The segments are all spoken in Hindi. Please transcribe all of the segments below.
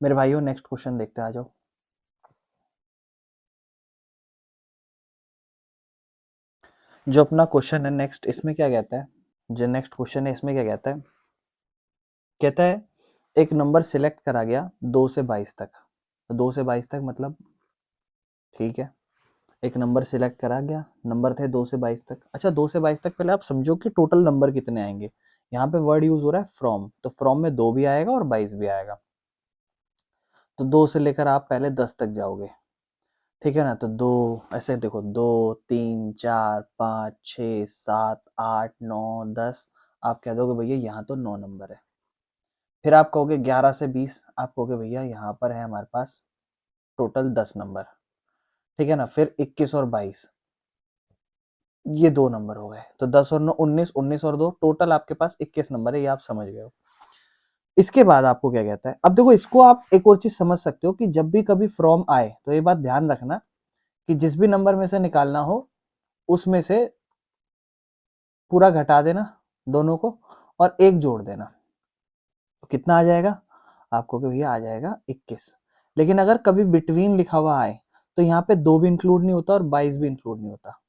मेरे भाइयों नेक्स्ट क्वेश्चन देखते आ जाओ। जो अपना क्वेश्चन है नेक्स्ट, इसमें क्या कहता है, जो नेक्स्ट क्वेश्चन है इसमें क्या कहता है, कहता है एक नंबर सिलेक्ट करा गया 2 से 22 तक। तो 2 से 22 तक मतलब ठीक है, एक नंबर सिलेक्ट करा गया, नंबर थे 2 से 22 तक। अच्छा 2 से 22 तक पहले आप समझो कि टोटल नंबर कितने आएंगे। यहाँ पे वर्ड यूज हो रहा है फ्रॉम, तो फ्रॉम में 2 भी आएगा और 22 भी आएगा। तो 2 से लेकर आप पहले 10 तक जाओगे, ठीक है ना। तो 2 ऐसे देखो, 2 3 4 5 6 7 8 9 10, आप कह दोगे भैया यहाँ तो 9 नंबर है। फिर आप कहोगे 11 से 20, आप कहोगे भैया यहाँ पर है हमारे पास टोटल 10 नंबर, ठीक है ना। फिर 21 और 22, ये 2 नंबर हो गए। तो 10 और 9 19, 19 और 2 टोटल आपके पास 21 नंबर है, ये आप समझ गए हो। इसके बाद आपको क्या कहता है, अब देखो इसको आप एक और चीज समझ सकते हो कि जब भी कभी फ्रॉम आए तो ये बात ध्यान रखना कि जिस भी नंबर में से निकालना हो उसमें से पूरा घटा देना दोनों को और एक जोड़ देना। तो कितना आ जाएगा आपको, कि भैया आ जाएगा 21। लेकिन अगर कभी बिटवीन लिखा हुआ आए तो यहाँ पे 2 भी इंक्लूड नहीं होता और 22 भी इंक्लूड नहीं होता।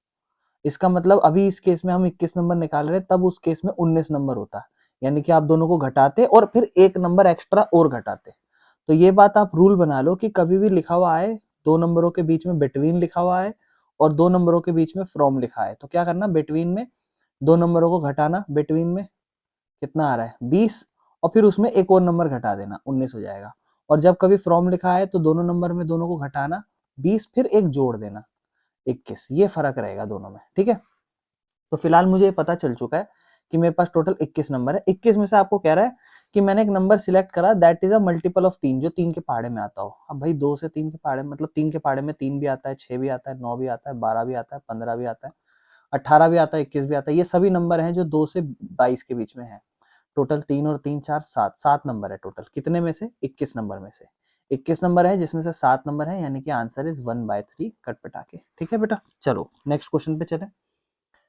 इसका मतलब अभी इस केस में हम 21 नंबर निकाल रहे हैं, तब उस केस में 19 नंबर होता, यानी कि आप दोनों को घटाते और फिर एक नंबर एक्स्ट्रा और घटाते। तो ये बात आप रूल बना लो कि कभी भी लिखा हुआ आए 2 नंबरों के बीच में बिटवीन लिखा हुआ है और 2 नंबरों के बीच में फ्रॉम लिखा है, तो क्या करना, बिटवीन में 2 नंबरों को घटाना, बिटवीन में कितना आ रहा है 20, और फिर उसमें एक और नंबर घटा देना 19 हो जाएगा। और जब कभी फ्रॉम लिखा है तो दोनों नंबर में दोनों को घटाना 20, फिर एक जोड़ देना 21, ये फर्क रहेगा दोनों में, ठीक है। तो फिलहाल मुझे पता चल चुका है कि मेरे पास टोटल 21 नंबर है। 21 में से आपको कह रहा है कि मैंने एक नंबर सिलेक्ट करा that is a multiple of 3, जो 3 के पहाड़े में आता हो। अब भाई 2 से 3 के पहाड़े मतलब 3 के पहाड़े में 3 भी आता है, 6 भी आता है, 9 भी आता है, 12 भी आता है, 15 भी आता है, 18 भी आता है, 21 भी आता है। ये सभी नंबर हैं जो 2 से 22 के बीच में है। टोटल 3 और 3 4 7, 7 नंबर है टोटल, कितने में से, 21 नंबर में से 21 नंबर है, जिसमें से 7 नंबर है, यानी कि आंसर इज 1/3 कट पिटा के, ठीक है बेटा। चलो नेक्स्ट क्वेश्चन पे चले।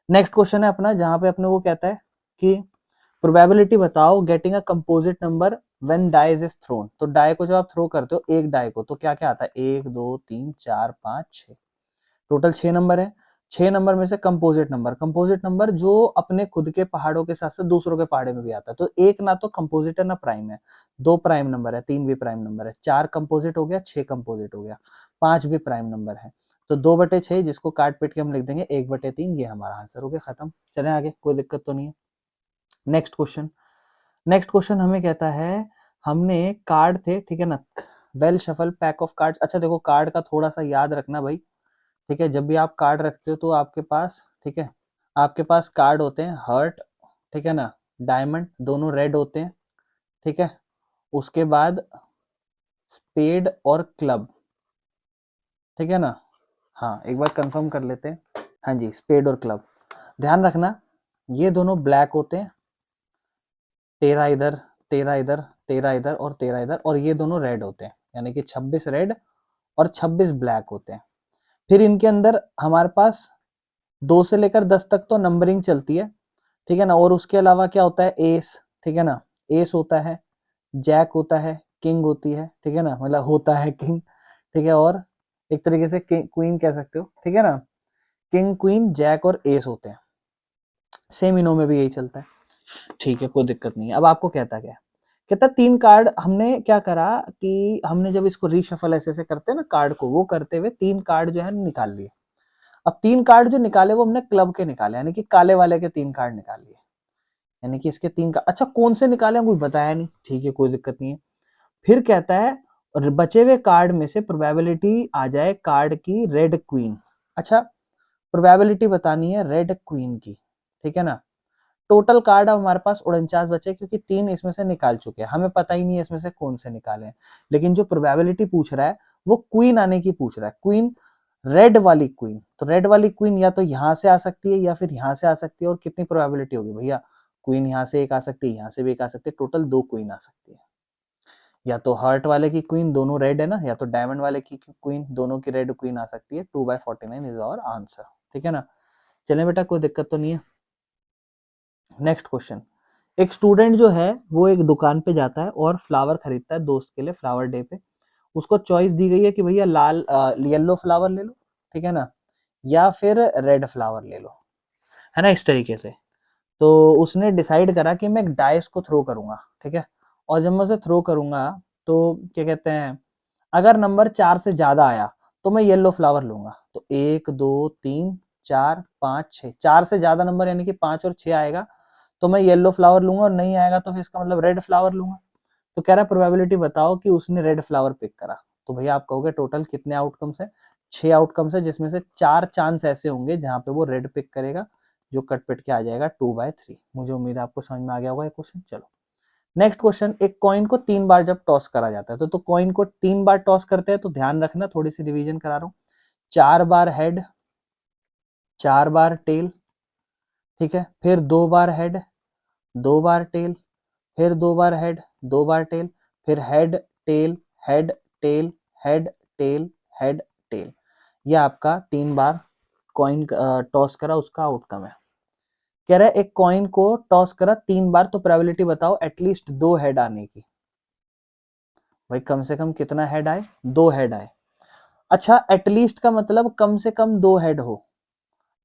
नेक्स्ट क्वेश्चन है अपना, जहां पे अपने को कहता है कि प्रोबेबिलिटी बताओ getting a composite number when dies is thrown. तो डाई को जब आप थ्रो करते हो एक डाई को, तो क्या क्या आता है, 1 2 3 4 5 6, टोटल 6 नंबर है। 6 नंबर में से कंपोजिट नंबर, कंपोजिट नंबर जो अपने खुद के पहाड़ों के साथ साथ दूसरों के पहाड़े में भी आता है। तो एक ना तो कंपोजिट है ना प्राइम है, 2 प्राइम नंबर है, 3 भी प्राइम नंबर है, 4 कंपोजिट हो गया, 6 कंपोजिट हो गया, 5 भी प्राइम नंबर है। तो 2/6 जिसको काट पीट के हम लिख देंगे 1/3, ये हमारा आंसर हो गया, खत्म। चले आगे, कोई दिक्कत तो नहीं है। नेक्स्ट क्वेश्चन, नेक्स्ट क्वेश्चन हमें कहता है, हमने कार्ड थे, ठीक है ना, well shuffle pack of cards. अच्छा देखो कार्ड का थोड़ा सा याद रखना भाई, ठीक है। जब भी आप कार्ड रखते हो तो आपके पास, ठीक है, आपके पास कार्ड होते हैं हर्ट, ठीक है ना, डायमंड, दोनों रेड होते हैं, ठीक है। उसके बाद स्पेड और क्लब, ठीक है ना। हाँ एक बार कंफर्म कर लेते हैं, हाँ जी स्पेड और क्लब। ध्यान रखना ये दोनों ब्लैक होते हैं, तेरह इधर, तेरह इधर, तेरह इधर और तेरह इधर, और ये दोनों रेड होते हैं, यानी कि 26 रेड और 26 ब्लैक होते हैं। फिर इनके अंदर हमारे पास 2 से लेकर 10 तक तो नंबरिंग चलती है, ठीक है ना। और उसके अलावा क्या होता है, एस, ठीक है ना, एस होता है, जैक होता है, किंग होती है, ठीक है ना, मतलब होता है किंग, ठीक है। और एक तरीके से क्वीन कह सकते हो, ठीक है ना। किंग क्वीन जैक और एस होते हैं, सेम इनो में भी यही चलता है, ठीक है, कोई दिक्कत नहीं है। अब आपको कहता क्या है, कहता 3 कार्ड, हमने क्या करा कि हमने जब इसको रीशफल ऐसे ऐसे करते हैं ना कार्ड को, वो करते हुए 3 कार्ड जो है निकाल लिए। अब 3 कार्ड जो निकाले वो हमने क्लब के निकाले, यानी कि काले वाले के 3 कार्ड निकाल लिए, यानी कि इसके 3 कार्ड। अच्छा कौन से निकाले कुछ बताया नहीं, ठीक है कोई दिक्कत नहीं है। फिर कहता है बचे हुए कार्ड में से प्रोबेबिलिटी आ जाए कार्ड की रेड क्वीन। अच्छा प्रोबेबिलिटी बतानी है रेड क्वीन की, ठीक है ना। टोटल कार्ड अब हमारे पास 49 बचे, क्योंकि 3 इसमें से निकाल चुके हैं, हमें पता ही नहीं है इसमें से कौन से निकाले हैं। लेकिन जो प्रोबेबिलिटी पूछ रहा है वो क्वीन आने की पूछ रहा है, क्वीन, रेड वाली क्वीन। तो रेड वाली क्वीन या तो यहां से आ सकती है या फिर यहां से आ सकती है, और कितनी प्रोबेबिलिटी होगी भैया, क्वीन यहां से एक आ सकती है, यहां से भी एक आ सकती है, टोटल 2 क्वीन आ सकती है। या तो हार्ट वाले की क्वीन दोनों रेड है ना, या तो डायमंड वाले की क्वीन दोनों की रेड क्वीन आ सकती है। 2/49 इज आवर आंसर, ठीक है ना। चलें बेटा कोई दिक्कत तो नहीं है। नेक्स्ट क्वेश्चन, एक स्टूडेंट जो है वो एक दुकान पे जाता है और फ्लावर खरीदता है दोस्त के लिए फ्लावर डे पे। उसको चॉइस दी गई है कि भैया लाल येलो फ्लावर ले लो, ठीक है ना, या फिर रेड फ्लावर ले लो, है ना, इस तरीके से। तो उसने डिसाइड करा कि मैं एक डाइस को थ्रो करूंगा, ठीक है, और जब मैं उसे थ्रो करूंगा तो क्या कहते हैं, अगर नंबर 4 से ज्यादा आया तो मैं येलो फ्लावर लूंगा। तो 1 2 3 4 5 6, 4 से ज्यादा नंबर यानी कि 5 और 6 आएगा तो मैं येलो फ्लावर लूंगा, और नहीं आएगा तो फिर इसका मतलब रेड फ्लावर लूंगा। तो कह रहा है प्रोबेबिलिटी बताओ कि उसने रेड फ्लावर पिक करा। तो भैया आप कहोगे टोटल कितने आउटकम्स है, 6 आउटकम्स है, जिसमें से 4 चांस ऐसे होंगे जहां पे वो रेड पिक करेगा, जो कट पिट के आ जाएगा 2/3। मुझे उम्मीद है आपको समझ में आ गया होगा ये क्वेश्चन। चलो नेक्स्ट क्वेश्चन, एक कॉइन को 3 बार जब टॉस करा जाता है, तो कॉइन को 3 बार टॉस करते हैं, तो ध्यान रखना, थोड़ी सी रिवीजन करा रहा हूं। 4 बार हेड, 4 बार टेल, ठीक है, फिर 2 बार हेड, 2 बार टेल, फिर 2 बार हेड, 2 बार टेल, फिर head tail head tail head tail head tail. ये आपका 3 बार कॉइन टॉस करा उसका आउटकम है। कह रहा है एक कॉइन को टॉस करा 3 बार, तो प्रोबेबिलिटी बताओ एटलीस्ट 2 हेड आने की। भाई कम से कम कितना हेड आए, 2 हेड आए। अच्छा एटलीस्ट का मतलब कम से कम 2 हेड हो,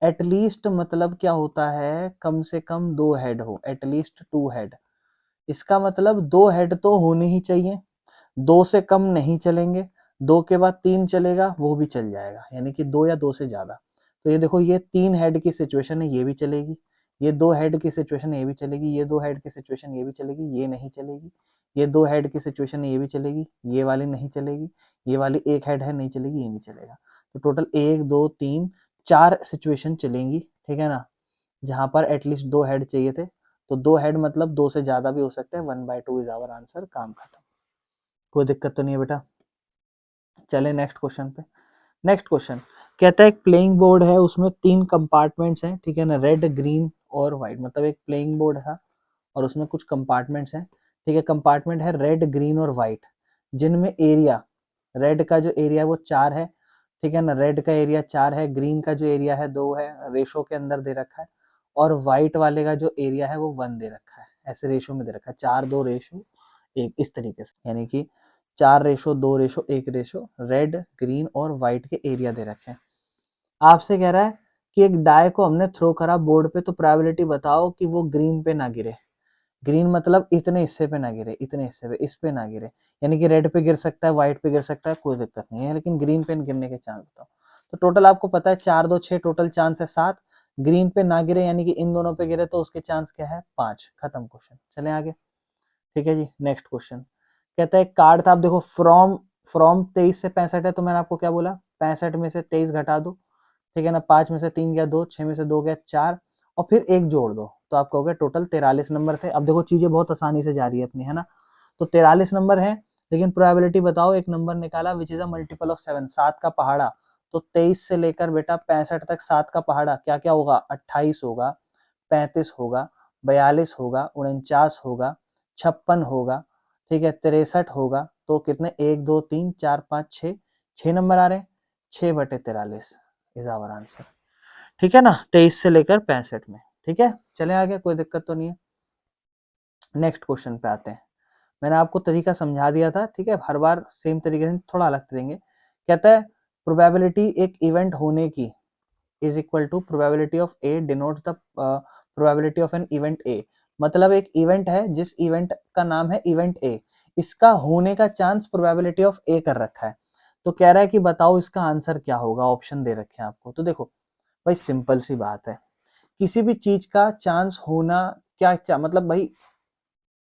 एटलीस्ट मतलब क्या होता है, कम से कम 2 हेड हो, एटलीस्ट 2 हेड। इसका मतलब 2 हेड तो होने ही चाहिए, 2 से कम नहीं चलेंगे, 2 के बाद 3 चलेगा वो भी चल जाएगा, यानी कि 2 या 2 से ज्यादा। तो ये देखो ये 3 हेड की सिचुएशन है, ये भी चलेगी, ये 2 हेड की सिचुएशन ये भी चलेगी, ये 2 हेड की सिचुएशन ये भी चलेगी, ये नहीं चलेगी, ये 2 हेड की सिचुएशन ये भी चलेगी, ये वाली नहीं चलेगी, ये वाली 1 हेड है नहीं चलेगी, ये नहीं चलेगा। तो टोटल 1 2 3 4 सिचुएशन चलेंगी, ठीक है ना, जहां पर एटलीस्ट 2 हेड चाहिए थे। तो 2 हेड मतलब 2 से ज्यादा भी हो सकते हैं, 1/2 इज आवर आंसर, काम खत्म। कोई दिक्कत तो नहीं है बेटा। चले नेक्स्ट क्वेश्चन पे। नेक्स्ट क्वेश्चन कहता है एक प्लेइंग बोर्ड है, उसमें 3 कंपार्टमेंट्स हैं, ठीक है ना, रेड ग्रीन और व्हाइट, मतलब एक प्लेइंग बोर्ड था और उसमें कुछ कंपार्टमेंट्स हैं, ठीक है, कंपार्टमेंट है रेड ग्रीन और व्हाइट, जिनमें एरिया, रेड का जो एरिया है वो 4 है, ठीक है ना, रेड का एरिया 4 है, ग्रीन का जो एरिया है 2 है, रेशो के अंदर दे रखा है, और व्हाइट वाले का जो एरिया है वो 1 दे रखा है, ऐसे रेशो में दे रखा है, 4 2 रेशो 1 इस तरीके से, यानी कि 4 ratio 2 ratio 1 ratio red green और व्हाइट के एरिया दे रखे हैं। आपसे कह रहा है कि एक डाई को हमने थ्रो करा बोर्ड पे, तो प्रोबेबिलिटी बताओ कि वो ग्रीन पे ना गिरे। ग्रीन मतलब इतने हिस्से पे ना गिरे, इतने हिस्से पे, इस पे ना गिरे, यानी कि रेड पे गिर सकता है, व्हाइट पे गिर सकता है, कोई दिक्कत नहीं है, लेकिन ग्रीन पे गिरने के चांस बताओ। तो टोटल आपको पता है 4 2 6, टोटल चांस है 7, ग्रीन पे ना गिरे यानी कि इन दोनों पे गिरे तो उसके चांस क्या है 5। खत्म क्वेश्चन, चले आगे। ठीक है जी, नेक्स्ट क्वेश्चन कहता है कार्ड था, आप देखो फ्रॉम फ्रॉम 23 से 65 है, तो मैंने आपको क्या बोला, 65 में से 23 घटा दो, ठीक है ना, 5 में से 3 गया 2, 6 में से 2 गया 4, और फिर 1 जोड़ दो, तो आपका हो गया टोटल 43 नंबर थे। अब देखो चीजें बहुत आसानी से जा रही है अपनी, है ना, तो 43 नंबर है, लेकिन प्रोबेबिलिटी बताओ, एक नंबर निकाला which is a multiple of 7, 7 का पहाड़ा, तो 23 से लेकर बेटा 65 तक 7 का पहाड़ा क्या क्या होगा, 28 होगा, 35 होगा, 42 होगा, 49 होगा, 56 होगा, ठीक है, 63 होगा, तो कितने, 1 2 3 4 5 6, 6 नंबर आ रहे हैं, 6/43 इज आवर आंसर, ठीक है ना, 23 से लेकर 65 में। ठीक है, चले आगे, कोई दिक्कत तो नहीं है। नेक्स्ट क्वेश्चन पे आते हैं। मैंने आपको तरीका समझा दिया था, ठीक है, हर बार सेम तरीके से थोड़ा अलग देंगे। कहता है प्रोबेबिलिटी एक इवेंट होने की is equal to probability of A denotes the probability of an event A. मतलब एक इवेंट है जिस इवेंट का नाम है इवेंट ए, इसका होने का चांस प्रोबेबिलिटी ऑफ ए कर रखा है। तो कह रहा है कि बताओ इसका आंसर क्या होगा, ऑप्शन दे रखे हैं आपको। तो देखो भाई सिंपल सी बात है, किसी भी चीज का चांस होना मतलब भाई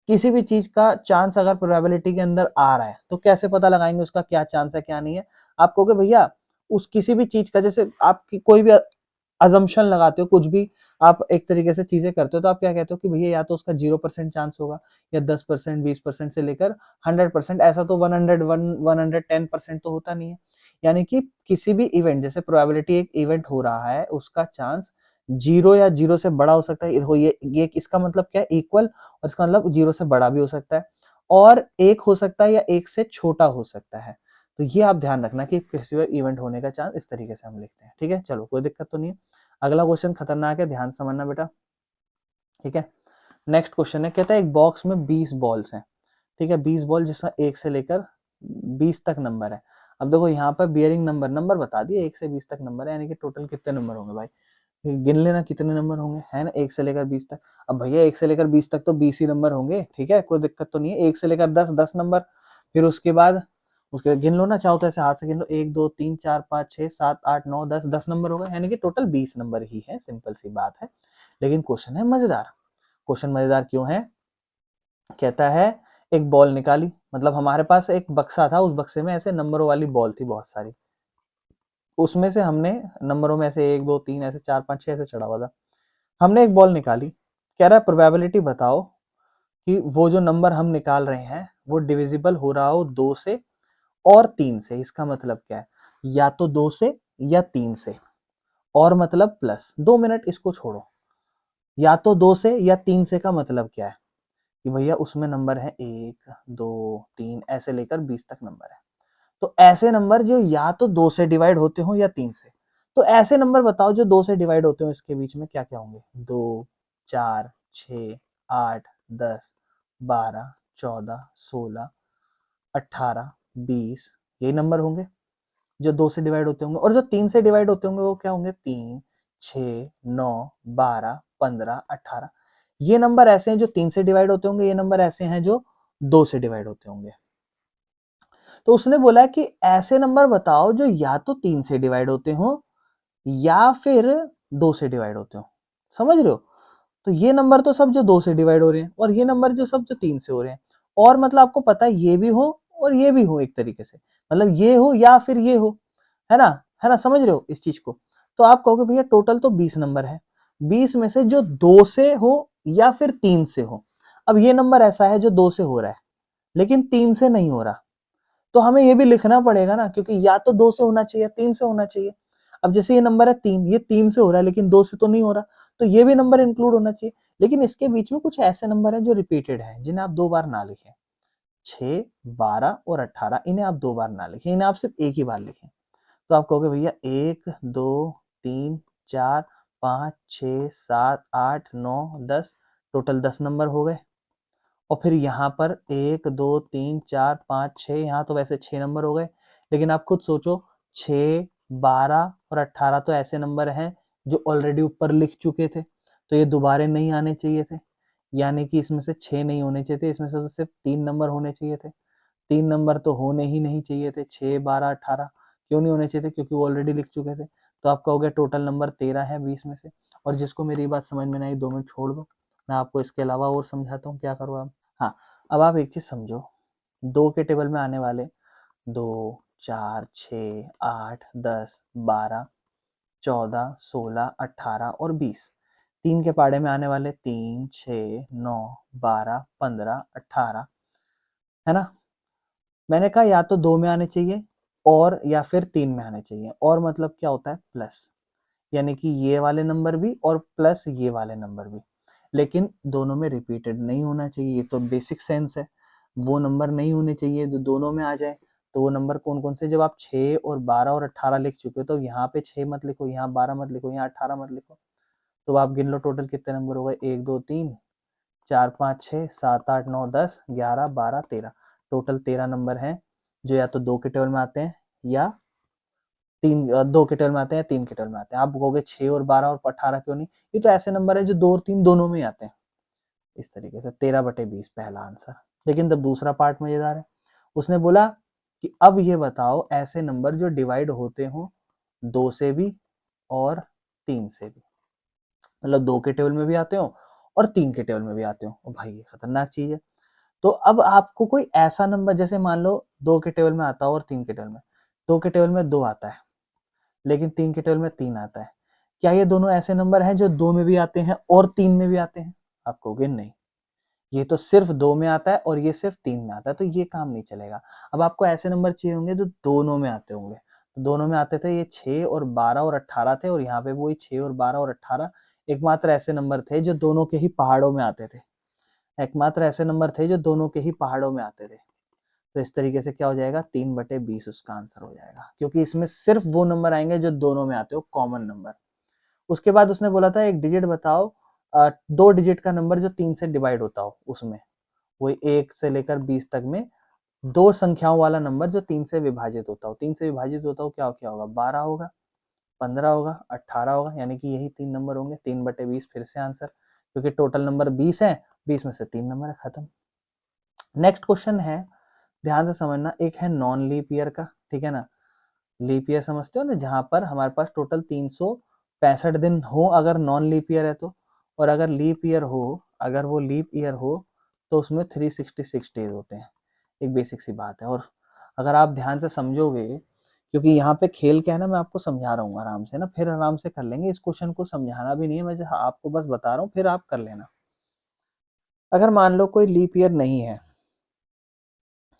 किसी भी चीज का चांस अगर प्रोबेबिलिटी के अंदर आ रहा है तो कैसे पता लगाएंगे उसका क्या चांस है क्या नहीं है। आप कहोगे भैया उस किसी भी चीज का, जैसे आप कोई भी अजम्पशन लगाते हो, कुछ भी आप एक तरीके से चीजें करते हो, तो आप क्या कहते हो कि भैया या तो उसका 0% चांस होगा, या 10% 20% से लेकर 100%, ऐसा तो 110% तो होता नहीं है। यानी कि किसी भी इवेंट, जैसे प्रोबेबिलिटी एक इवेंट हो रहा है उसका चांस 0 या 0 से बड़ा हो सकता है, ये इसका मतलब क्या है, इक्वल, और इसका मतलब 0 से बड़ा भी हो सकता है, और 1 हो सकता है या 1 से छोटा हो सकता है। तो ये आप ध्यान रखना कि किसी भी इवेंट होने का चांस इस तरीके से हम लिखते हैं। ठीक है, चलो कोई दिक्कत तो नहीं है। अगला क्वेश्चन खतरनाक है, ध्यान से समझना बेटा। ठीक है, नेक्स्ट क्वेश्चन है, कहता है एक बॉक्स में 20 बॉल्स हैं, ठीक है, 20 बॉल जिसमें 1 से लेकर 20 तक नंबर है। अब देखो यहाँ पर बियरिंग नंबर बता दिए, 1 से 20 तक नंबर है, यानी कि टोटल कितने नंबर होंगे भाई, गिन लेना कितने नंबर होंगे, है ना, 1 से लेकर 20 तक। अब भैया 1 से लेकर 20 तक तो 20 ही नंबर होंगे, ठीक है, कोई दिक्कत तो नहीं है। 1 से लेकर 10 नंबर, फिर उसके बाद गिन लो ना, चाहो तो ऐसे हाथ से गिन लो, 1 2 3 4 5 6 7 8 9 10 नंबर हो गए, यानी कि टोटल 20 नंबर ही है, सिंपल सी बात है। लेकिन क्वेश्चन है मजेदार। क्वेश्चन मजेदार क्यों है? कहता है एक बॉल निकाली, मतलब हमारे पास एक बक्सा था, उस बक्से में ऐसे नंबरों वाली बॉल थी बहुत सारी, उसमें से हमने नंबरों में ऐसे 1 2 3 ऐसे 4 5 6 ऐसे चढ़ा हुआ था, हमने एक बॉल निकाली। कह रहा है प्रोबेबिलिटी बताओ कि वो जो नंबर हम निकाल रहे हैं वो डिविजिबल हो रहा हो 2 से और 3 से। इसका मतलब क्या है, या तो 2 से या 3 से, और मतलब प्लस 2 मिनट इसको छोड़ो, या तो 2 से या 3 से का मतलब क्या है कि भैया उसमें नंबर है 1 2 3 ऐसे लेकर 20 तक नंबर है। तो ऐसे नंबर जो या तो 2 से डिवाइड होते हो या 3 से, तो ऐसे नंबर बताओ जो 2 से डिवाइड होते हो, इसके बीच में क्या क्या होंगे, 2 4 6 8 10 12 14 16 18 20, यही नंबर होंगे जो 2 से डिवाइड होते होंगे। और जो 3 से डिवाइड होते होंगे वो क्या होंगे, 3 6 9 12 15 18, ये नंबर ऐसे हैं जो 3 से डिवाइड होते होंगे, ये नंबर ऐसे हैं जो 2 से डिवाइड होते होंगे। तो उसने बोला है कि ऐसे नंबर बताओ जो या तो 3 से डिवाइड होते हो या फिर 2 से डिवाइड होते हो। समझ रहे हो? तो ये नंबर तो सब जो 2 से डिवाइड हो रहे हैं, और ये नंबर जो सब जो 3 से हो रहे हैं, और मतलब आपको पता है ये भी हो और ये भी हो, एक तरीके से मतलब ये हो या फिर ये हो, है ना, है ना, समझ रहे हो इस चीज को? तो आप कहोगे भैया टोटल तो 20 नंबर है, 20 में से जो 2 से हो या फिर 3 से हो। अब ये नंबर ऐसा है जो 2 से हो रहा है लेकिन 3 से नहीं हो रहा, तो हमें ये भी लिखना पड़ेगा ना, क्योंकि या तो 2 से होना चाहिए 3 से होना चाहिए। अब जैसे ये नंबर है 3, ये 3 से हो रहा है लेकिन 2 से तो नहीं हो रहा, तो ये भी नंबर इंक्लूड होना चाहिए। लेकिन इसके बीच में कुछ ऐसे नंबर हैं जो रिपीटेड है, जिन्हें आप 2 बार ना लिखें, 6 12 और 18, इन्हें आप 2 बार ना लिखें, इन्हें आप सिर्फ एक ही बार लिखें। तो आप कहोगे भैया 1 2 3 4 5 6 7 8 9 10, टोटल 10 नंबर हो गए। और फिर यहाँ पर 1 2 3 4 5 6, यहाँ तो वैसे 6 नंबर हो गए, लेकिन आप खुद सोचो 6 12 और 18 तो ऐसे नंबर हैं जो ऑलरेडी ऊपर लिख चुके थे, तो ये दोबारा नहीं आने चाहिए थे, यानी कि इसमें से 6 नहीं होने चाहिए थे, इसमें से तो सिर्फ 3 नंबर होने चाहिए थे। 3 नंबर तो होने ही नहीं चाहिए थे, 6 12 18 क्यों नहीं होने चाहिए थे, क्योंकि वो ऑलरेडी लिख चुके थे। तो आप कहोगे टोटल नंबर 13 है 20 में से। और जिसको मेरी बात समझ में नहीं, 2 मिनट छोड़ दो, मैं आपको इसके अलावा और समझाता हूँ क्या करो आप। हाँ, अब आप एक चीज समझो, 2 के टेबल में आने वाले 2 4 6 8 10 12 14 16 18 और 20, 3 के पाड़े में आने वाले 3 6 9 12 15 18, है ना। मैंने कहा या तो 2 में आने चाहिए और या फिर 3 में आने चाहिए, और मतलब क्या होता है, प्लस, यानी कि ये वाले नंबर भी और प्लस ये वाले नंबर भी, लेकिन दोनों में रिपीटेड नहीं होना चाहिए, ये तो बेसिक सेंस है। वो नंबर नहीं होने चाहिए जो दोनों में आ जाए। तो वो नंबर कौन कौन से, जब आप 6 और 12 और 18 लिख चुके हो तो यहाँ पे 6 मत लिखो, यहाँ 12 मत लिखो, यहाँ 18 मत लिखो। तो आप गिन लो टोटल कितने नंबर हो गए, 1 2 3 4 5 6 7 8 9 10 11 12 13, टोटल 13 नंबर हैं जो या तो 2 के टेबल में आते हैं या 2 के टेबल में आते हैं या 3 के टेबल में आते हैं। आप कहोगे 6 और 12 और 18 क्यों नहीं, ये तो ऐसे नंबर है जो 2 और 3 दोनों में ही आते हैं। इस तरीके से 13/20 पहला आंसर। लेकिन तब दूसरा पार्ट मजेदार है, उसने बोला कि अब ये बताओ ऐसे नंबर जो डिवाइड होते हो 2 से भी और 3 से भी, मतलब 2 के टेबल में भी आते हो और 3 के टेबल में भी आते हो। भाई ये खतरनाक चीज है। तो अब आपको कोई ऐसा नंबर, जैसे मान लो 2 के टेबल में आता हो और 3 के टेबल में, 2 के टेबल में 2 आता है लेकिन 3 के टेबल में 3 आता है, क्या ये दोनों ऐसे नंबर हैं जो 2 में भी आते हैं और 3 में भी आते हैं? आप कहोगे नहीं, ये तो सिर्फ 2 में आता है और ये सिर्फ 3 में आता है, तो ये काम नहीं चलेगा। अब आपको ऐसे नंबर चाहिए होंगे जो दोनों में आते होंगे। तो दोनों में आते थे, ये 6 और 12 और 18 थे, और यहाँ पे वही 6 और 12 और 18 एकमात्र ऐसे नंबर थे जो दोनों के ही पहाड़ों में आते थे, एकमात्र ऐसे नंबर थे जो दोनों के ही पहाड़ों में आते थे। तो इस तरीके से क्या हो जाएगा, 3/20 उसका आंसर हो जाएगा, क्योंकि इसमें सिर्फ वो नंबर आएंगे जो दोनों में आते हो, कॉमन नंबर। उसके बाद उसने बोला था एक डिजिट बताओ 2 डिजिट का नंबर जो 3 से डिवाइड होता हो, उसमें वही 1 से लेकर 20 तक में 2 संख्याओं वाला नंबर जो 3 से विभाजित होता हो, 3 से विभाजित होता हो, क्या होगा, 12 होगा, 15 होगा, 18 होगा, यानी कि यही 3 नंबर होंगे। 3/20 फिर से आंसर, क्योंकि टोटल नंबर 20 है, 20 में से 3 नंबर है, खत्म। नेक्स्ट क्वेश्चन है, ध्यान से समझना, एक है नॉन लीप ईयर का, ठीक है ना। लीप ईयर समझते हो ना, जहां पर हमारे पास टोटल 365 दिन हो अगर नॉन लीप ईयर है तो, और अगर लीप ईयर हो, अगर वो लीप ईयर हो तो उसमें 366 डेज होते हैं। एक बेसिक सी बात है। और अगर आप ध्यान से समझोगे, क्योंकि यहाँ पे खेल क्या है ना, मैं आपको समझा रहा हूँ आराम से ना, फिर आराम से कर लेंगे। इस क्वेश्चन को समझाना भी नहीं है, मैं आपको बस बता रहा हूँ, फिर आप कर लेना। अगर मान लो कोई लीप ईयर नहीं है,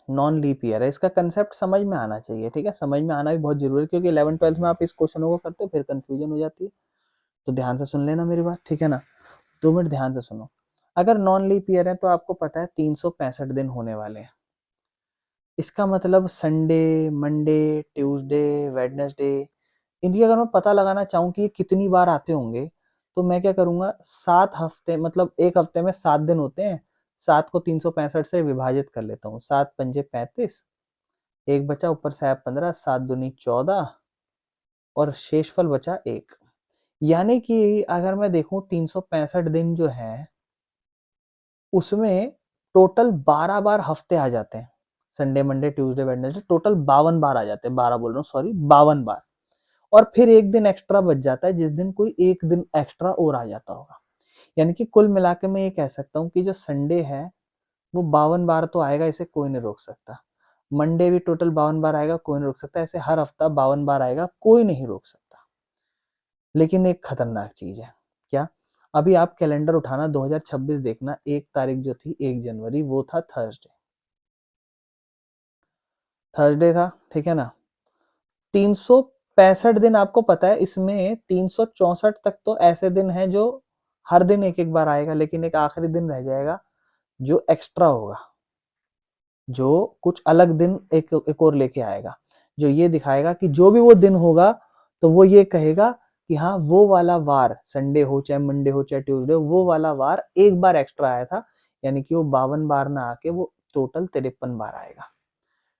नॉन लीप ईयर है, इसका कंसेप्ट समझ में आना चाहिए, ठीक है। समझ में आना भी बहुत जरूरी है, क्योंकि 11th-12th में आप इस क्वेश्चनों को करते हो फिर कंफ्यूजन हो जाती है। तो ध्यान से सुन लेना मेरी बात, ठीक है ना। 2 मिनट ध्यान से सुनो। अगर नॉन लीप ईयर है तो आपको पता है 365 दिन होने वाले हैं। इसका मतलब संडे, मंडे, ट्यूसडे, वेडनेसडे, इनकी अगर मैं पता लगाना चाहूँ कि ये कितनी बार आते होंगे, तो मैं क्या करूंगा, 7 हफ्ते, मतलब एक हफ्ते में 7 दिन होते हैं, 7 को 365 से विभाजित कर लेता हूँ। 7 पंजे 35, एक बचा, ऊपर से 15, 7 दूनी 14, और शेषफल बचा 1। यानी कि अगर मैं देखूं 365 दिन जो है, उसमें टोटल 12 बार हफ्ते आ जाते हैं। Sunday, Monday, Tuesday, Wednesday, total 52 बार आ जाते हैं। 12 बोल रहा हूँ, सॉरी, 52 बार। और फिर एक दिन एक्स्ट्रा बच जाता है, जिस दिन कोई एक दिन एक्स्ट्रा और आ जाता होगा। यानी कि कुल मिला के मैं ये कह सकता हूँ कि जो संडे है वो 52 बार तो आएगा, इसे कोई नहीं रोक सकता। मंडे भी टोटल 52 बार आएगा, कोई नहीं रोक सकता। ऐसे हर हफ्ता 52 बार आएगा, कोई नहीं रोक सकता। लेकिन एक खतरनाक चीज है, क्या? अभी आप कैलेंडर उठाना, 2026 देखना, 1 तारीख जो थी, 1 जनवरी, वो था थर्सडे। थर्सडे था, ठीक है ना। 365 दिन आपको पता है, इसमें 364 तक तो ऐसे दिन हैं जो हर दिन एक एक बार आएगा, लेकिन एक आखिरी दिन रह जाएगा जो एक्स्ट्रा होगा, जो कुछ अलग दिन एक और लेके आएगा, जो ये दिखाएगा कि जो भी वो दिन होगा तो वो ये कहेगा कि हाँ, वो वाला वार, संडे हो चाहे मंडे हो चाहे ट्यूसडे हो, वो वाला वार एक बार एक्स्ट्रा आया था। यानी कि वो 52 बार ना आके वो टोटल 53 बार आएगा।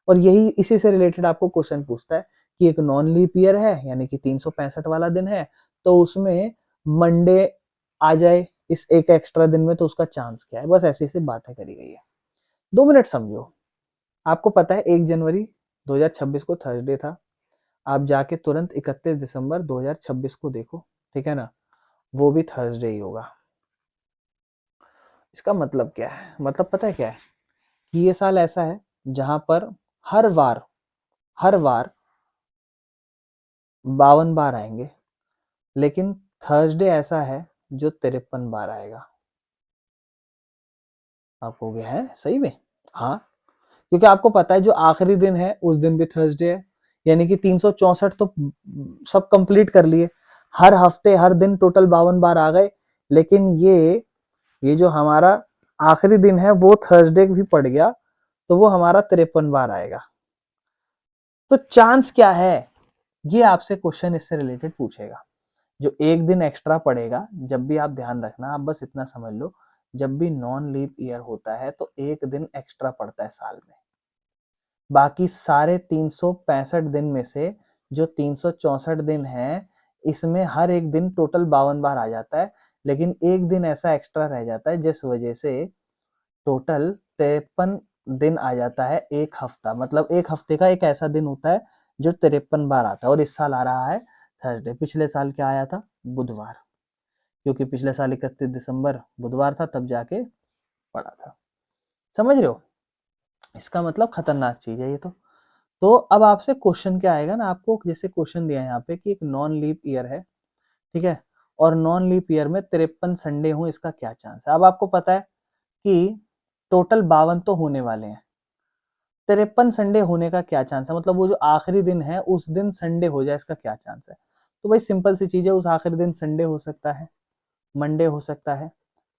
और यही इसी से रिलेटेड आपको क्वेश्चन पूछता है कि एक नॉन लीप ईयर है, यानी कि 365 वाला दिन है, तो उसमें मंडे आ जाए इस एक एक्स्ट्रा दिन में, तो उसका चांस क्या है। बस ऐसी ऐसी बातें करी गई है। 2 मिनट समझो। आपको पता है 1 जनवरी 2026 को थर्सडे था। आप जाके तुरंत 31 दिसंबर 2026 को देखो, ठीक है ना, वो भी थर्सडे ही होगा। इसका मतलब क्या है? मतलब पता है क्या है, कि ये साल ऐसा है जहां पर हर वार 52 बार आएंगे, लेकिन थर्सडे ऐसा है जो 53 बार आएगा। आप हो गया है सही में? हाँ, क्योंकि आपको पता है जो आखिरी दिन है उस दिन भी थर्सडे है। यानी कि 364 तो सब कंप्लीट कर लिए, हर हफ्ते हर दिन टोटल 52 बार आ गए, लेकिन ये जो हमारा आखिरी दिन है वो थर्सडे भी पड़ गया, तो वो हमारा 53 बार आएगा। तो चांस क्या है, ये आपसे क्वेश्चन इससे रिलेटेड पूछेगा। जो एक दिन एक्स्ट्रा पड़ेगा, जब भी आप ध्यान रखना, आप बस इतना समझ लो, जब भी नॉन लीप ईयर होता है तो एक दिन एक्स्ट्रा पड़ता है साल में। बाकी सारे 365 दिन में से जो 364 दिन है, इसमें हर एक दिन टोटल 52 बार आ जाता है, लेकिन एक दिन ऐसा एक्स्ट्रा रह जाता है, जिस वजह से टोटल 53 दिन आ जाता है एक हफ्ता। मतलब एक हफ्ते का एक ऐसा दिन होता है जो 53 बार आता है। और इस साल आ रहा है थर्सडे। पिछले साल क्या आया था? बुधवार, क्योंकि पिछले साल 31 दिसंबर बुधवार था, तब जाके पड़ा था। समझ रहे हो? इसका मतलब खतरनाक चीज है ये तो अब आपसे क्वेश्चन क्या आएगा ना, आपको जैसे क्वेश्चन दिया है यहाँ पे कि एक नॉन लीप ईयर है, ठीक है, और नॉन लीप ईयर में 53 संडे हो, इसका क्या चांस है। अब आपको पता है कि टोटल 52 तो होने वाले हैं, 53 संडे होने का क्या चांस है, मतलब वो जो आखिरी दिन है उस दिन संडे हो जाए, इसका क्या चांस है। तो भाई सिंपल सी चीज है, उस आखिरी दिन संडे हो सकता है, मंडे हो सकता है,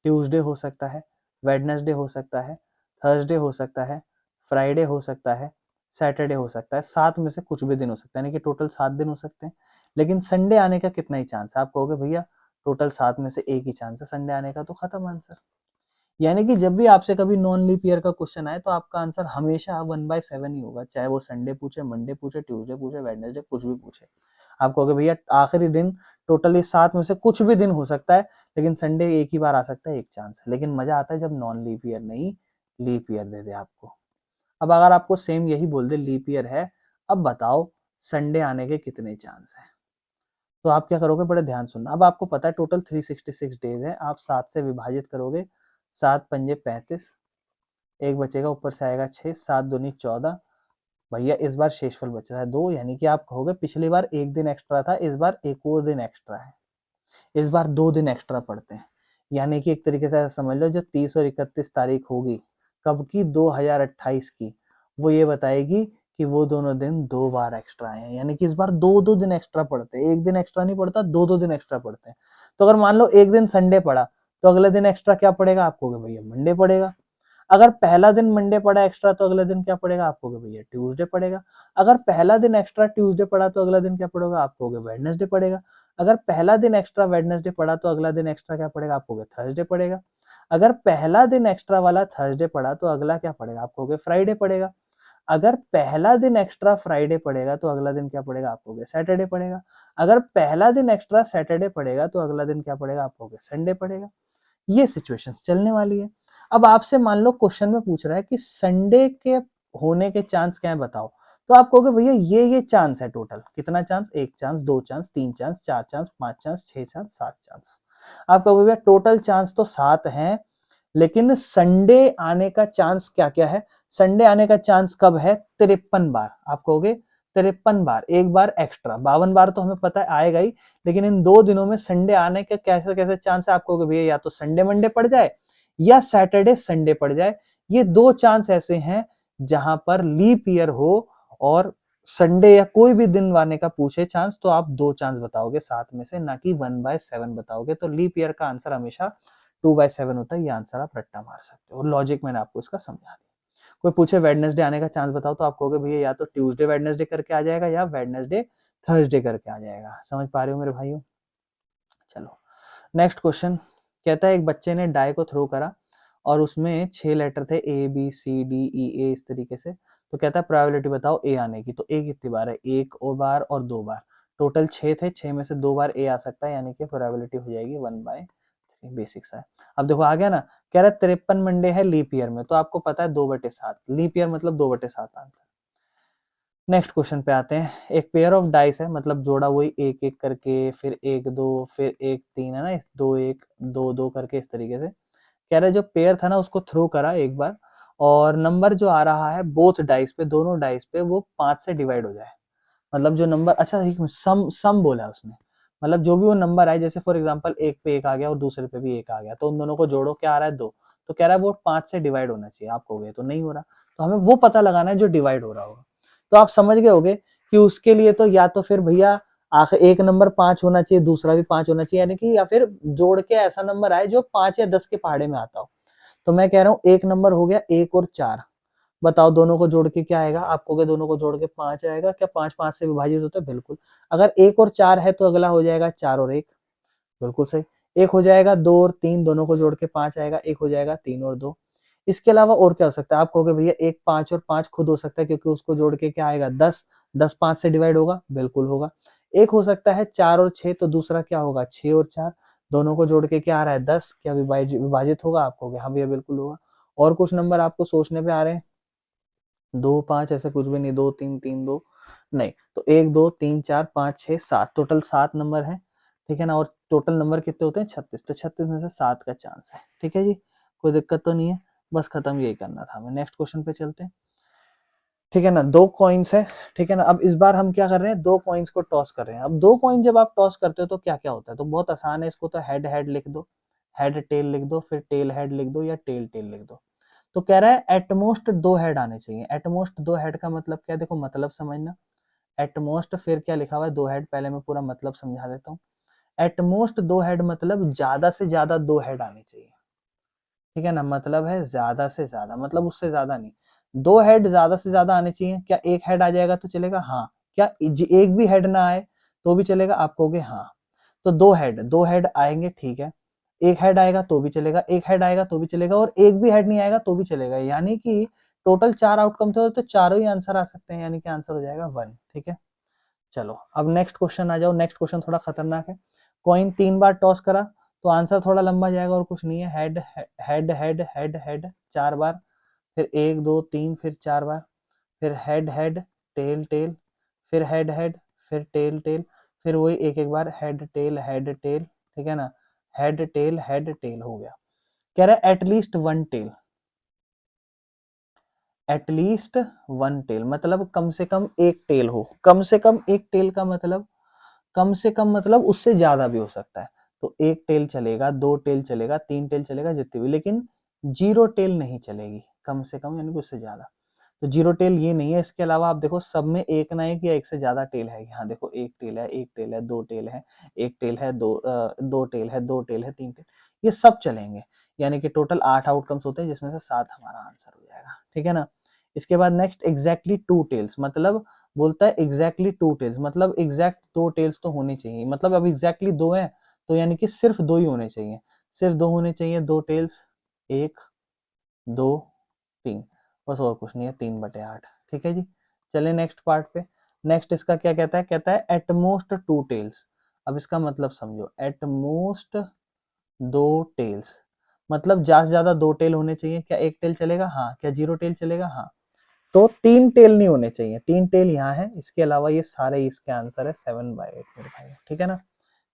ट्यूसडे हो सकता है, वेडनेसडे हो सकता है, थर्सडे हो सकता है, फ्राइडे हो सकता है, सैटरडे हो सकता है। 7 में से कुछ भी दिन हो सकता है, यानी कि टोटल 7 दिन हो सकते हैं। लेकिन संडे आने का कितना ही चांस है? आप कहोगे भैया टोटल 7 में से एक ही चांस है संडे आने का, तो खत्म आंसर। यानी कि जब भी आपसे कभी नॉन लीप ईयर का क्वेश्चन आए तो आपका आंसर हमेशा 1/7 ही होगा, चाहे वो संडे पूछे, मंडे पूछे, ट्यूसडे पूछे, वेडनेसडे, कुछ भी पूछे। आप कहोगे भैया आखिरी दिन टोटली 7 में से कुछ भी दिन हो सकता है, लेकिन संडे एक ही बार आ सकता है, एक चांस है। लेकिन मजा आता है जब नॉन लीप ईयर नहीं लीप ईयर दे दे आपको। अब अगर आपको सेम यही बोल दे लीप ईयर है, अब बताओ संडे आने के कितने चांस है, तो आप क्या करोगे, बड़े ध्यान सुनना। अब आपको पता है टोटल 366 डेज है, आप 7 से विभाजित करोगे, 7 पंजे 35, एक बचेगा, ऊपर से आएगा 6, 7 दूनी 14। भैया इस बार शेषफल बच रहा है 2, यानी कि आप कहोगे पिछली बार एक दिन एक्स्ट्रा था, इस बार एक और दिन एक्स्ट्रा है, इस बार 2 दिन एक्स्ट्रा पड़ते हैं। यानी कि एक तरीके से समझ लो जो 30 और 31 तारीख होगी कब की, 2028 की, वो ये बताएगी कि वो दोनों दिन 2 बार एक्स्ट्रा आए हैं। यानी कि इस बार 2-2 दिन एक्स्ट्रा पड़ते हैं, एक दिन एक्स्ट्रा नहीं पड़ता, 2-2 दिन एक्स्ट्रा पड़ते हैं। तो अगर मान लो एक दिन संडे पड़ा तो अगले दिन एक्स्ट्रा क्या पड़ेगा, आप कहोगे भैया मंडे पड़ेगा। अगर पहला दिन मंडे पड़ा एक्स्ट्रा तो अगले दिन क्या पड़ेगा, आप कहोगे भैया ट्यूसडे पड़ेगा। अगर पहला दिन एक्स्ट्रा ट्यूसडे पड़ा तो अगला दिन क्या पड़ेगा, आप कहोगे वेडनेसडे पड़ेगा। अगर पहला दिन एक्स्ट्रा वेडनेसडे पड़ा तो अगला दिन एक्स्ट्रा क्या पड़ेगा, आप कहोगे थर्सडे पड़ेगा। अगर पहला दिन एक्स्ट्रा वाला थर्सडे पड़ा तो अगला क्या पड़ेगा, आप कहोगे फ्राइडे पड़ेगा। अगर पहला दिन एक्स्ट्रा फ्राइडे पड़ेगा तो अगला दिन क्या पड़ेगा, आप कहोगे सैटरडे पड़ेगा। अगर पहला दिन एक्स्ट्रा सैटरडे पड़ेगा तो अगला दिन क्या पड़ेगा, आप कहोगे संडे पड़ेगा। ये सिचुएशंस चलने वाली है। अब आपसे मान लो क्वेश्चन में पूछ रहा है कि संडे के होने के चांस क्या है बताओ, तो आप कहोगे भैया ये चांस है टोटल, कितना chance, 1 chance, 2 chance, 3 chance, 4 chance, 5 chance, 6 chance, 7 chance. आप कहोगे भैया टोटल चांस तो 7 हैं, लेकिन संडे आने का चांस क्या क्या है, संडे आने का चांस कब है, 53 बार। आप कहोगे 53 बार, एक बार एक्स्ट्रा, 52 बार तो हमें पता है आएगा ही, लेकिन इन 2 दिनों में संडे आने के कैसे कैसे चांस है, आप कहोगे भैया या तो संडे मंडे पड़ जाए या सैटरडे संडे पड़ जाए। ये 2 चांस ऐसे हैं जहां पर लीप ईयर हो और संडे या कोई भी दिन आने का पूछे चांस, तो आप 2 चांस बताओगे 7 में से, ना कि 1/7 बताओगे। तो लीप ईयर का आंसर हमेशा 2/7 होता है। ये आंसर आप रट्टा मार सकते हो, और लॉजिक मैंने आपको इसका समझा दिया। कोई पूछे वेडनेसडे आने का चांस बताओ, तो आप कहोगे भैया या तो ट्यूसडे वेडनेसडे करके आ जाएगा या वेडनेसडे थर्सडे करके आ जाएगा। समझ पा रहे हो मेरे भाइयों। चलो नेक्स्ट क्वेश्चन, कहता है एक बच्चे ने डाई को थ्रो करा और उसमें 6 लेटर थे, A B C D E ए, इस तरीके से। तो कहता है प्रोबेबिलिटी बताओ ए आने की। तो ए कितनी बार है, एक और बार और 2 बार, टोटल 6 थे, 6 में से 2 बार ए आ सकता है, यानी कि प्रोबेबिलिटी हो जाएगी 1/3। बेसिक सा है। अब देखो आ गया ना, कह रहा है 53 मंडे है लीप ईयर में, तो आपको पता है 2/7, लीप ईयर मतलब 2/7 आंसर। नेक्स्ट क्वेश्चन पे आते हैं, एक पेयर ऑफ डाइस है, मतलब जोड़ा वही एक एक करके, फिर 1 2 फिर 1 3 है ना, 2 1 2 2 करके इस तरीके से। कह रहा है जो पेयर था ना उसको थ्रो करा एक बार, और नंबर जो आ रहा है बोथ डाइस पे, दोनों डाइस पे, वो 5 से डिवाइड हो जाए। मतलब जो नंबर, अच्छा सम सम बोला है उसने, मतलब जो भी वो नंबर आए, जैसे फॉर एग्जांपल एक पे एक आ गया और दूसरे पे भी एक आ गया, तो उन दोनों को जोड़ो, क्या आ रहा है 2, तो कह रहा है वो 5 से डिवाइड होना चाहिए। आप कहोगे तो नहीं हो रहा, तो हमें वो पता लगाना है जो डिवाइड हो रहा होगा। तो आप समझ गए होगे कि उसके लिए तो या तो फिर भैया आखिर एक नंबर 5 होना चाहिए, दूसरा भी 5 होना चाहिए, यानी कि या फिर जोड़ के ऐसा नंबर आए जो 5 या 10 के पहाड़े में आता हो। तो मैं कह रहा हूँ एक नंबर हो गया 1 और 4, बताओ दोनों को जोड़ के क्या आएगा, आप कहोगे दोनों को जोड़ के 5 आएगा, क्या 5 5 से विभाजित होता है, बिल्कुल। अगर 1 और 4 है तो अगला हो जाएगा 4 और 1, बिल्कुल सही। एक हो जाएगा 2 और 3, दोनों को जोड़ के 5 आएगा, एक हो जाएगा 3 और 2। इसके अलावा और क्या हो सकता है, आप कहोगे भैया एक 5 और 5 खुद हो सकता है, क्योंकि उसको जोड़ के क्या आएगा 10, 10 5 से डिवाइड होगा, बिल्कुल होगा। एक हो सकता है 4 और 6, तो दूसरा क्या होगा 6 और 4, दोनों को जोड़ के क्या आ रहा है 10, क्या विभाजित होगा, आप कहोगे हाँ भैया बिल्कुल होगा। और कुछ नंबर आपको सोचने पे आ रहे हैं, 2 5 ऐसे कुछ भी नहीं, 2 3 3 2 नहीं, तो 1 2 3 4 5 6 7, टोटल 7 नंबर है, ठीक है ना। और टोटल नंबर कितने होते हैं 36, तो 36 में से 7 का चांस है, ठीक है जी, कोई दिक्कत तो नहीं है। बस खत्म, यही करना था हमें। नेक्स्ट क्वेश्चन पे चलते हैं, ठीक है ना। 2 कॉइन्स है, ठीक है ना। अब इस बार हम क्या कर रहे हैं, 2 कॉइन्स को टॉस कर रहे हैं। अब 2 कॉइन जब आप टॉस करते हो तो क्या क्या होता है, तो बहुत आसान है, इसको तो हेड हेड लिख दो, हेड टेल लिख दो, फिर टेल हेड लिख दो, या टेल टेल लिख दो। तो कह रहा है एटमोस्ट 2 हेड आने चाहिए। एटमोस्ट 2 हेड का मतलब क्या है, देखो मतलब समझना। एटमोस्ट फिर क्या लिखा हुआ है 2 हेड, पहले मैं पूरा मतलब समझा देता हूँ। एटमोस्ट 2 हेड मतलब ज्यादा से ज्यादा 2 हेड आने चाहिए, ठीक है ना। मतलब है ज्यादा से ज्यादा, मतलब उससे ज्यादा नहीं। 2 हेड ज्यादा से ज्यादा आने चाहिए। क्या एक हेड आ जाएगा तो चलेगा, हाँ। क्या एक भी हेड ना आए तो भी चलेगा, आप कहोगे हाँ। तो दो हेड आएंगे, ठीक है, एक हेड आएगा तो भी चलेगा, एक हेड आएगा तो भी चलेगा, और एक भी हेड नहीं आएगा तो भी चलेगा, यानी कि टोटल 4 आउटकम थे तो चारों ही आंसर आ सकते हैं, यानी कि आंसर हो जाएगा 1। ठीक है, चलो अब नेक्स्ट क्वेश्चन आ जाओ। नेक्स्ट क्वेश्चन थोड़ा खतरनाक है। कॉइन 3 बार टॉस करा तो आंसर थोड़ा लंबा जाएगा और कुछ नहीं है। Head head head head head 4 बार, फिर 1 2 3, फिर 4 बार, फिर हेड हेड टेल टेल, फिर हेड हेड, फिर टेल टेल, फिर वही एक एक बार हेड टेल, ठीक है ना, हेड टेल हो गया। कह रहा है at least one tail, at least one tail मतलब कम से कम एक टेल हो, कम से कम एक टेल का मतलब कम से कम मतलब उससे ज्यादा भी हो सकता है। तो एक टेल चलेगा, दो टेल चलेगा, तीन टेल चलेगा, जितनी भी, लेकिन जीरो टेल नहीं चलेगी, कम से कम यानी कि उससे ज्यादा। तो जीरो टेल ये नहीं है। इसके अलावा आप देखो सब में एक ना एक या एक से ज्यादा टेल है। यहाँ देखो एक टेल है, एक टेल है, दो टेल है, एक टेल है, दो टेल है, दो टेल है, तीन टेल, ये सब चलेंगे। यानी कि टोटल 8 आउटकम्स होते हैं जिसमें से 7 हमारा आंसर हो जाएगा। ठीक है ना। इसके बाद नेक्स्ट एग्जैक्टली टू टेल्स, मतलब बोलता है एग्जैक्टली टू टेल्स मतलब एग्जैक्ट दो टेल्स तो होनी चाहिए। मतलब अब एग्जैक्टली दो है तो यानी कि सिर्फ दो ही होने चाहिए, सिर्फ दो होने चाहिए, दो टेल्स, एक दो तीन, बस और कुछ नहीं है, 3/8। ठीक है जी। चलिए नेक्स्ट पार्ट पे। नेक्स्ट इसका क्या कहता है, कहता है एटमोस्ट टू टेल्स। अब इसका मतलब समझो, एटमोस्ट दो टेल्स मतलब ज्यादा से ज्यादा दो टेल होने चाहिए। क्या एक टेल चलेगा? हाँ। क्या जीरो टेल चलेगा? हाँ। तो 3 टेल नहीं होने चाहिए, 3 टेल यहाँ है, इसके अलावा ये सारे इसके आंसर है 7/8 मेरे भाई। ठीक है ना।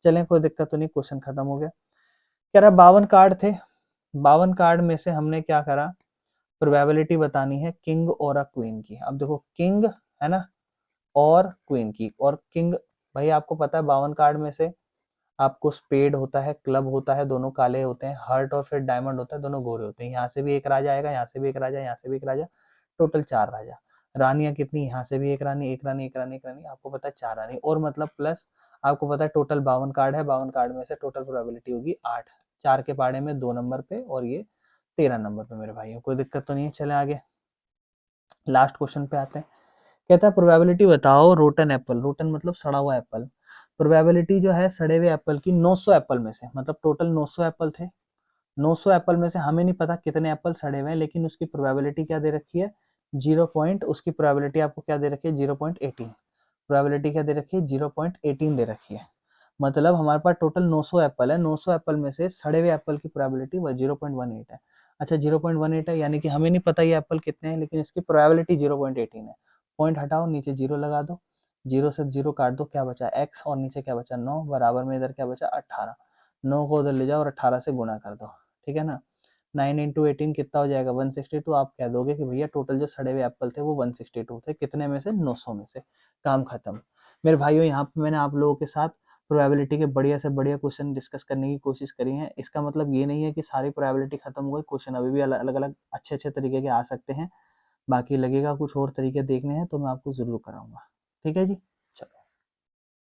चलें, कोई दिक्कत तो नहीं, क्वेश्चन खत्म हो गया। कह रहा 52 कार्ड थे, 52 कार्ड में से हमने क्या करा, प्रोबेबिलिटी बतानी है किंग और क्वीन की। अब देखो किंग है ना और क्वीन की, और किंग भाई आपको पता है 52 कार्ड में से आपको स्पेड होता है, क्लब होता है, दोनों काले होते हैं, हर्ट और फिर डायमंड होता है, दोनों गोरे होते हैं। यहाँ से भी एक राजा आएगा, यहाँ से भी एक राजा, यहाँ से भी एक राजा, टोटल 4 राजा। रानियां कितनी? यहाँ से भी एक रानी, एक रानी, एक रानी, एक रानी, आपको पता है 4 रानी, और मतलब प्लस आपको पता है टोटल 52 कार्ड है, 52 कार्ड में से टोटल प्रोबेबिलिटी होगी 8, 4 के पाड़े में 2 नंबर पे और ये 13 नंबर पे मेरे भाइयों। कोई दिक्कत तो नहीं है। चले आगे लास्ट क्वेश्चन पे आते हैं। कहता है प्रोबेबिलिटी बताओ रोटन एप्पल, रोटन मतलब सड़ा हुआ एप्पल, प्रोबेबिलिटी जो है सड़े हुए एप्पल की 900 एप्पल में से, मतलब टोटल 900 एप्पल थे, 900 एप्पल में से हमें नहीं पता कितने एप्पल सड़े हुए हैं, लेकिन उसकी प्रोबेबिलिटी क्या दे रखी है, 0 पॉइंट, उसकी प्रोबेबिलिटी आपको क्या दे रखी है, 0.18, प्रोबेबिलिटी क्या दे रखी है, 0.18 दे रखी है। मतलब हमारे पास टोटल 900 एप्पल है, 900 एप्पल में से सड़े हुए एप्पल की प्रोबेबिलिटी 0.18 है। अच्छा 0.18 है, यानी कि हमें नहीं पता ये एप्पल कितने हैं, लेकिन इसकी प्रोबेबिलिटी 0.18 है। पॉइंट हटाओ, नीचे जीरो लगा दो, जीरो से जीरो काट दो, क्या बचा x, और नीचे क्या बचा 9, बराबर में इधर क्या बचा 18, 9 को उधर ले जाओ और 18 से गुणा कर दो। ठीक है ना। 9 इंटू 18 कितना हो जाएगा, 162। आप कह दोगे कि भैया टोटल जो सड़े हुए एप्पल थे वो 162 थे, कितने में से, 900 में से। काम खत्म। मेरे भाइयों यहाँ पे मैंने आप लोगों के साथ प्रोबेबिलिटी के बढ़िया से बढ़िया क्वेश्चन डिस्कस करने की कोशिश करी है। इसका मतलब ये नहीं है कि सारी प्रोबेबिलिटी खत्म हो गई, क्वेश्चन अभी भी अलग अलग अच्छे अच्छे तरीके के आ सकते हैं। बाकी लगेगा कुछ और तरीके देखने हैं तो मैं आपको जरूर कराऊंगा। ठीक है जी।